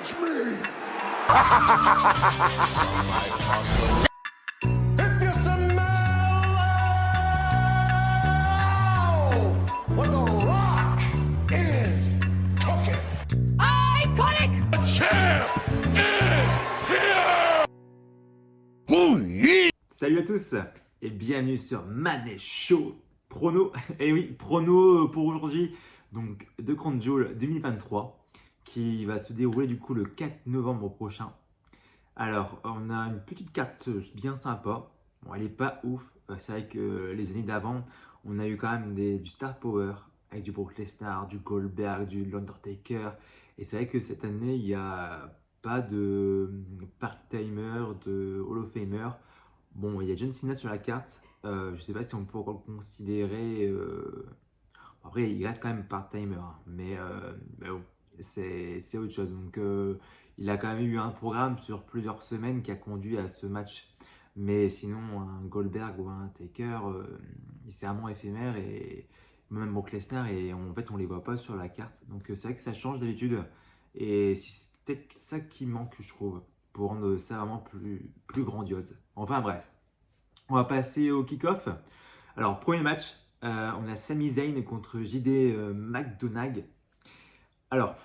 Challenge me! If you smell what the rock is cooking. Iconic! The champ is here! Oh yeah! Salut à tous et bienvenue sur Manège Show Prono. Et oui, prono pour aujourd'hui, donc de Crown Jewel 2023 qui va se dérouler du coup le 4 novembre prochain. Alors, on a une petite carte bien sympa. Bon, elle est pas ouf. C'est vrai que les années d'avant, on a eu quand même du Star Power avec du Brock Lesnar, du Goldberg, du Undertaker. Et c'est vrai que cette année, il n'y a pas de part-timer, de Hall of Famer. Bon, il y a John Cena sur la carte. Je ne sais pas si on peut encore le considérer. Après, il reste quand même part-timer, hein, mais bon, c'est autre chose. Donc, il a quand même eu un programme sur plusieurs semaines qui a conduit à ce match. Mais sinon, un Goldberg ou un Taker, c'est vraiment éphémère et même Brock Lesnar, et en fait, on les voit pas sur la carte. Donc, c'est vrai que ça change d'habitude. Et c'est peut-être ça qui manque, je trouve, pour rendre ça vraiment plus grandiose. Enfin, bref. On va passer au kick-off. Alors, premier match, on a Sami Zayn contre JD McDonagh. Alors,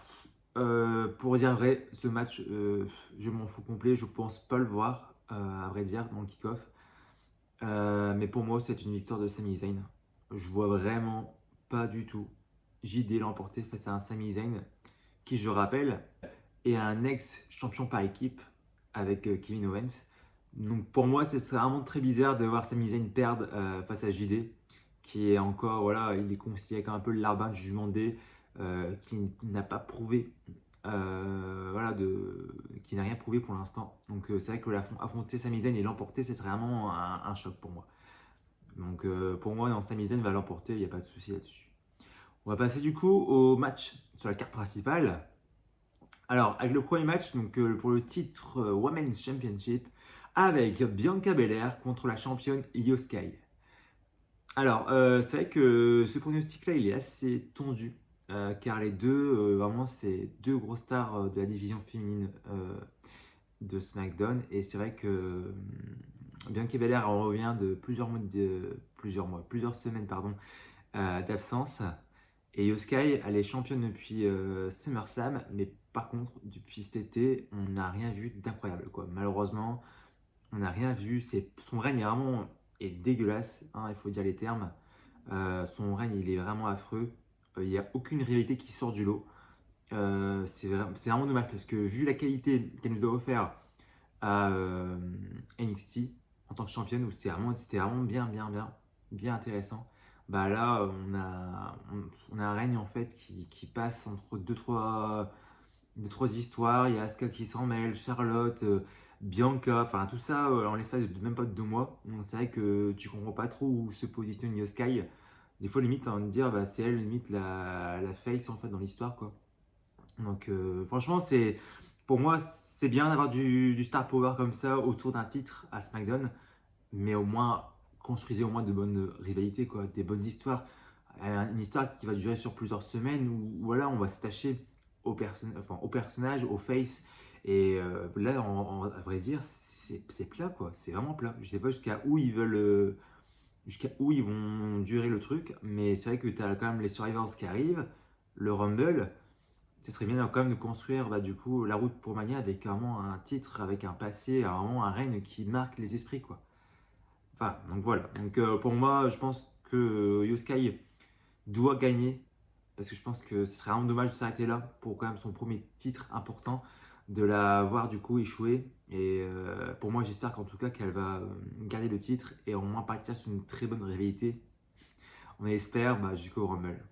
pour dire vrai, ce match, je m'en fous complet. Je pense pas le voir, à vrai dire, dans le kick-off. Mais pour moi, c'est une victoire de Sami Zayn. Je vois vraiment pas du tout JD l'emporter face à un Sami Zayn qui, je rappelle, est un ex-champion par équipe avec Kevin Owens. Donc pour moi, ce serait vraiment très bizarre de voir Sami Zayn perdre face à JD, qui est encore, voilà, il est considéré comme un peu le larbin du Jumandé, qui n'a pas prouvé, voilà, qui n'a rien prouvé pour l'instant. Donc c'est vrai que affronter Sami Zayn et l'emporter, c'est vraiment un choc pour moi. Donc pour moi, non, Sami Zayn va l'emporter, il n'y a pas de souci là-dessus. On va passer du coup au match sur la carte principale. Alors, avec le premier match, donc, pour le titre Women's Championship, avec Bianca Belair contre la championne Io Sky. Alors, c'est vrai que ce pronostic-là, il est assez tendu, car les deux, vraiment, c'est deux grosses stars de la division féminine de SmackDown. Et c'est vrai que Bianca Belair en revient de plusieurs semaines, pardon, d'absence. Et Io Sky, elle est championne depuis SummerSlam, mais par contre, depuis cet été, on n'a rien vu d'incroyable, quoi. Malheureusement, on n'a rien vu. Son règne est dégueulasse, hein, il faut dire les termes. Son règne, il est vraiment affreux. Il n'y a aucune rivalité qui sort du lot. C'est vraiment dommage parce que vu la qualité qu'elle nous a offert à NXT en tant que championne, où c'était vraiment bien intéressant. Bah là, on a un règne en fait qui passe entre deux, trois histoires. Il y a Asuka qui s'en mêle, Charlotte, Bianca, enfin tout ça en l'espace de même pas de 2 mois. Donc c'est vrai que tu comprends pas trop où se positionne Io Sky. Des fois, limite, on va dire, bah, c'est elle, limite, la face en fait dans l'histoire, quoi. Donc franchement, pour moi, c'est bien d'avoir du star power comme ça autour d'un titre à SmackDown, mais au moins construisez au moins de bonnes rivalités, quoi, des bonnes histoires. Une histoire qui va durer sur plusieurs semaines où voilà, on va s'attacher au personnage, au face. Et là, à vrai dire, c'est plat, quoi. C'est vraiment plat. Je sais pas jusqu'à où ils vont durer le truc, mais c'est vrai que tu as quand même les Survivors qui arrivent, le Rumble. Ce serait bien quand même de construire bah, du coup la route pour Mania avec vraiment un titre, avec un passé, vraiment un règne qui marque les esprits, quoi. Enfin, donc voilà. Donc pour moi, je pense que Yosuke doit gagner parce que je pense que ce serait vraiment dommage de s'arrêter là pour quand même son premier titre important, de la voir du coup échouer. Et pour moi, j'espère qu'en tout cas qu'elle va garder le titre et au moins partir sur une très bonne rivalité. On espère bah, jusqu'au Rumble.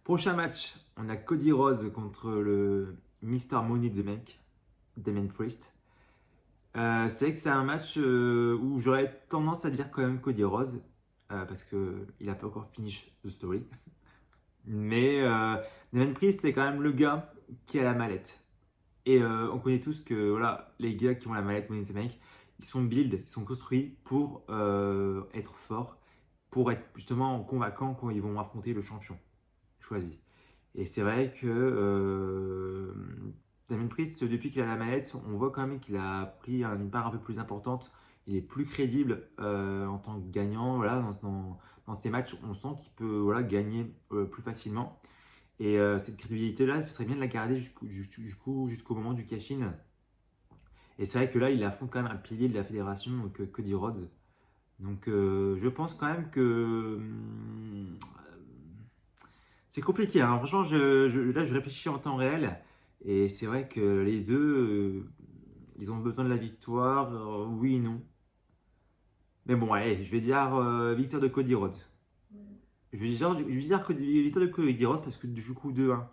Prochain match, on a Cody Rhodes contre le Mr. Money the Bank, Damien Priest. C'est vrai que c'est un match où j'aurais tendance à dire quand même Cody Rhodes, parce qu'il n'a pas encore finish the story. Mais Damien Priest, c'est quand même le gars qui a la mallette. Et on connaît tous que voilà, les gars qui ont la mallette Money in the Bank, ils sont build, ils sont construits pour être forts, pour être justement convaincants quand ils vont affronter le champion choisi. Et c'est vrai que Damien Priest, depuis qu'il a la manette, on voit quand même qu'il a pris une part un peu plus importante. Il est plus crédible en tant que gagnant. Voilà, dans ses matchs, on sent qu'il peut voilà, gagner plus facilement. Et cette crédibilité-là, ce serait bien de la garder jusqu'au moment du cash-in. Et c'est vrai que là, il affronte quand même un pilier de la fédération, donc Cody Rhodes. Donc je pense quand même que c'est compliqué, hein. Franchement, là, je réfléchis en temps réel. Et c'est vrai que les deux, ils ont besoin de la victoire. Oui et non. Mais bon, allez, je vais dire victoire de Cody Rhodes. Je vais dire victoire de Cody Rhodes parce que du coup 2-1.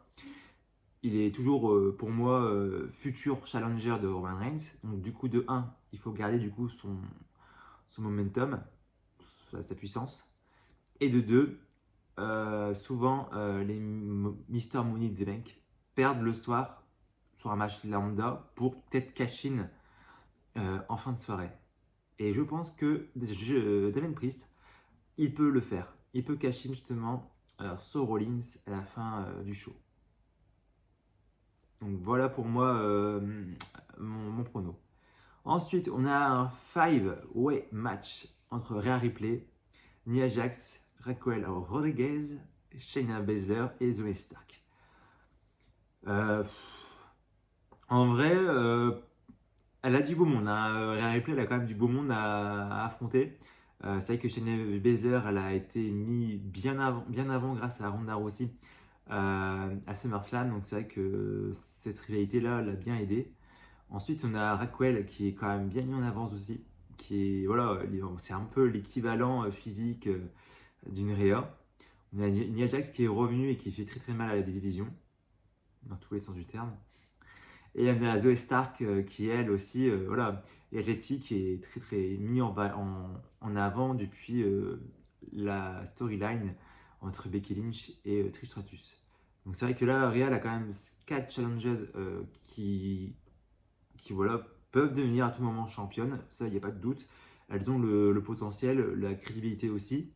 Il est toujours, pour moi, futur challenger de Roman Reigns. Donc du coup, de 1, il faut garder du coup son momentum, sa puissance. Et de 2, souvent, les Mr. Money in the Bank perdent le soir sur un match lambda pour peut-être cash-in en fin de soirée. Et je pense que Damien Priest, il peut le faire. Il peut cash-in justement sur Rollins à la fin du show. Donc voilà pour moi mon prono. Ensuite, on a un 5-way match entre Rhea Ripley, Nia Jax, Raquel Rodriguez, Shayna Baszler et Zoey Stark. En vrai, elle a du beau monde, hein. Rhea Ripley, elle a quand même du beau monde à affronter. C'est vrai que Shayna Baszler, elle a été mise bien avant grâce à Ronda Rousey à SummerSlam. Donc c'est vrai que cette rivalité-là l'a bien aidé. Ensuite, on a Raquel qui est quand même bien mis en avance aussi. Qui est, voilà, c'est un peu l'équivalent physique d'une Rhea. On a Nia Jax qui est revenue et qui fait très très mal à la division, dans tous les sens du terme. Et on a Zoey Stark qui elle aussi voilà, est athlétique et très très mis en avant depuis la storyline entre Becky Lynch et Trish Stratus. Donc c'est vrai que là, Rhea a quand même 4 challenges qui voilà, peuvent devenir à tout moment championnes, ça il n'y a pas de doute. Elles ont le potentiel, la crédibilité aussi.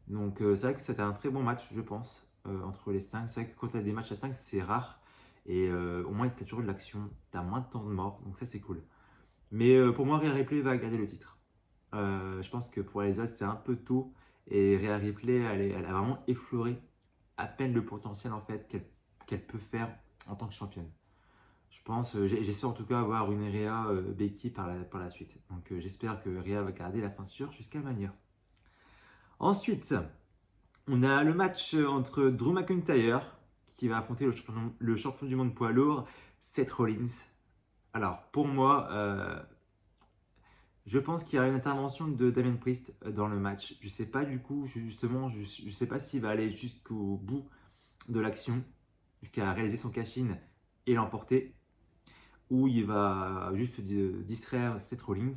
Donc c'est vrai que c'était un très bon match, je pense, entre les 5. C'est vrai que quand tu as des matchs à 5, c'est rare. Et au moins, tu as toujours de l'action, tu as moins de temps de mort, donc ça c'est cool. Mais pour moi, Rhea Ripley va garder le titre. Je pense que pour les autres, c'est un peu tôt. Et Rhea Ripley, elle a vraiment effleuré à peine le potentiel en fait qu'elle peut faire en tant que championne. Je pense, j'espère en tout cas avoir une Rhea Becky par la suite. Donc j'espère que Rhea va garder la ceinture jusqu'à Mania. Ensuite, on a le match entre Drew McIntyre qui va affronter le champion du monde poids lourd, Seth Rollins. Alors pour moi, je pense qu'il y a une intervention de Damien Priest dans le match. Je sais pas du coup, justement, je sais pas s'il va aller jusqu'au bout de l'action, jusqu'à réaliser son cash-in et l'emporter, où il va juste distraire Seth Rollins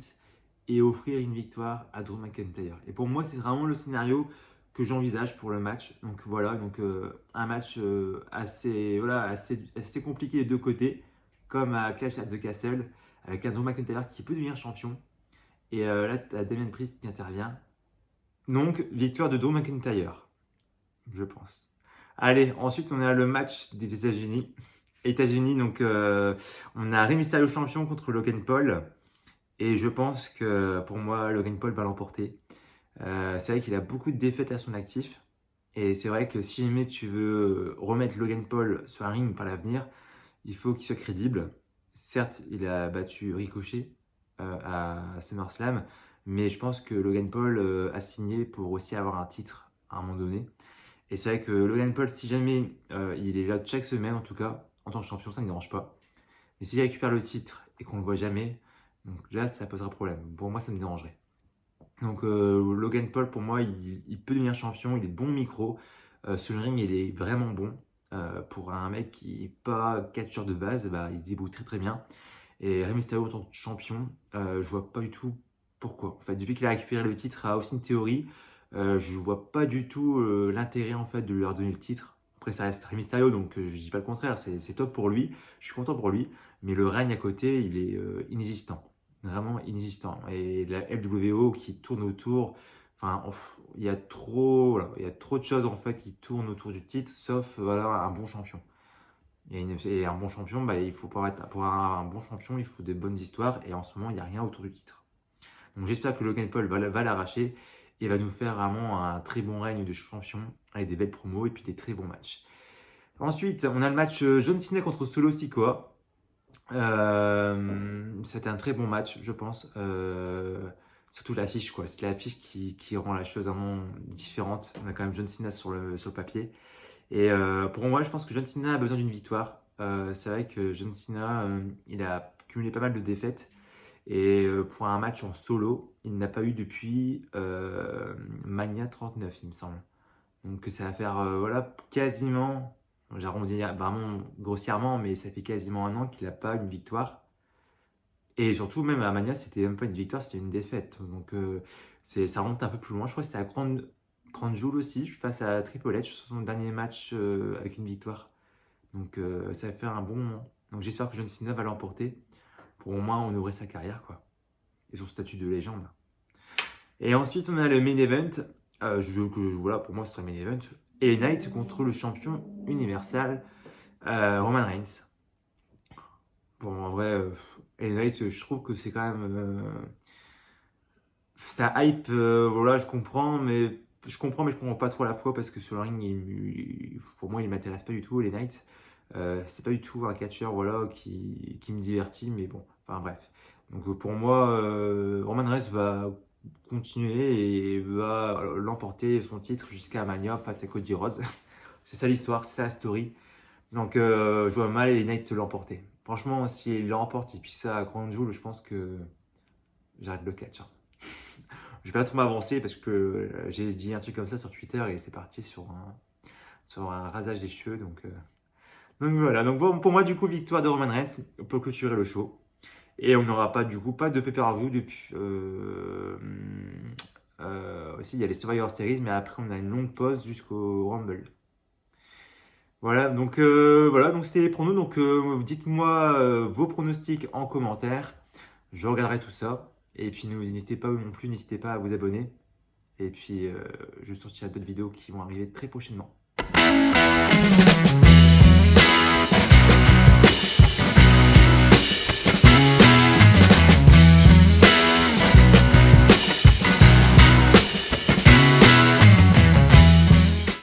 et offrir une victoire à Drew McIntyre. Et pour moi, c'est vraiment le scénario que j'envisage pour le match. Donc voilà, donc un match assez compliqué des deux côtés, comme à Clash at the Castle, avec un Drew McIntyre qui peut devenir champion. Et là, tu as Damien Priest qui intervient. Donc, victoire de Drew McIntyre, je pense. Allez, ensuite, on a le match des États-Unis. États-Unis, donc on a Rey Mysterio champion contre Logan Paul. Et je pense que pour moi, Logan Paul va l'emporter. C'est vrai qu'il a beaucoup de défaites à son actif. Et c'est vrai que si jamais tu veux remettre Logan Paul sur un ring par l'avenir, il faut qu'il soit crédible. Certes, il a battu Ricochet à SummerSlam, mais je pense que Logan Paul a signé pour aussi avoir un titre à un moment donné. Et c'est vrai que Logan Paul, si jamais il est là chaque semaine, en tout cas, en tant que champion, ça ne me dérange pas. Mais s'il récupère le titre et qu'on ne le voit jamais, donc là, ça posera problème. Pour moi, ça me dérangerait. Donc Logan Paul, pour moi, il peut devenir champion. Il est de bon micro. Sur le ring, il est vraiment bon. Pour un mec qui n'est pas catcheur de base, il se débrouille très très bien. Et Rey Mysterio en tant que champion, je vois pas du tout pourquoi. En fait, depuis qu'il a récupéré le titre à Austin Theory, je vois pas du tout l'intérêt en fait de lui redonner le titre. Après, ça reste Rey Mysterio, donc je dis pas le contraire, c'est top pour lui. Je suis content pour lui, mais le règne à côté, il est inexistant, vraiment inexistant. Et la LWO qui tourne autour, enfin, il y a trop, voilà, il y a trop de choses en fait qui tournent autour du titre, sauf voilà un bon champion. Et un bon champion, il faut pour avoir un bon champion, il faut de bonnes histoires. Et en ce moment, il n'y a rien autour du titre. Donc j'espère que Logan Paul va l'arracher et va nous faire vraiment un très bon règne de champion avec des belles promos et puis des très bons matchs. Ensuite, on a le match John Cena contre Solo Sikoa. C'était un très bon match, je pense. Surtout l'affiche, quoi. C'est l'affiche qui rend la chose vraiment différente. On a quand même John Cena sur le papier. Et pour moi, je pense que John Cena a besoin d'une victoire. C'est vrai que John Cena, il a cumulé pas mal de défaites. Et pour un match en solo, il n'a pas eu depuis Mania 39, il me semble. Donc ça va faire voilà, quasiment, j'arrondis vraiment grossièrement, mais ça fait quasiment un an qu'il n'a pas une victoire. Et surtout, même à Mania, c'était même pas une victoire, c'était une défaite. Donc ça remonte un peu plus loin. Je crois que c'était à Crown Jewel aussi, face à Triple H, son dernier match avec une victoire. Donc ça va faire un bon moment. Donc j'espère que John Cena va l'emporter pour au moins honorer sa carrière, quoi. Et son statut de légende. Et ensuite, on a le main event. Voilà, pour moi, ce sera le main event. Et Knight contre le champion universal, Roman Reigns. Bon, en vrai, Knight, je trouve que c'est quand même... ça hype, voilà, je comprends, mais je comprends pas trop à la fois parce que sur le ring, pour moi, il ne m'intéresse pas du tout, les Knights. C'est pas du tout un catcheur voilà, qui me divertit, mais bon, enfin bref. Donc pour moi, Roman Reigns va continuer et va l'emporter son titre jusqu'à Mania face à Cody Rhodes. C'est ça l'histoire, c'est ça la story. Donc je vois mal les Knights l'emporter. Franchement, s'il l'emporte et puis ça à Crown Jewel, je pense que j'arrête le catch. Hein. Je vais pas trop m'avancer parce que j'ai dit un truc comme ça sur Twitter et c'est parti sur un rasage des cheveux. Donc voilà, donc bon, pour moi du coup victoire de Roman Reigns pour clôturer le show. Et on n'aura pas du coup pas de pay-per-view depuis. Aussi il y a les Survivor Series, mais après on a une longue pause jusqu'au Rumble. Voilà, donc c'était les pronos. Donc dites-moi vos pronostics en commentaire. Je regarderai tout ça. Et puis n'hésitez pas à vous abonner. Et puis je sortirai d'autres vidéos qui vont arriver très prochainement.